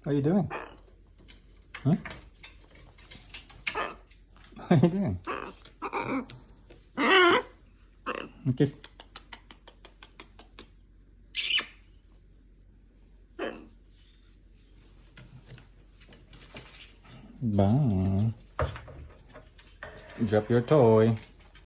What are you doing? Huh? What are you doing? Kiss. Bye. Drop your toy.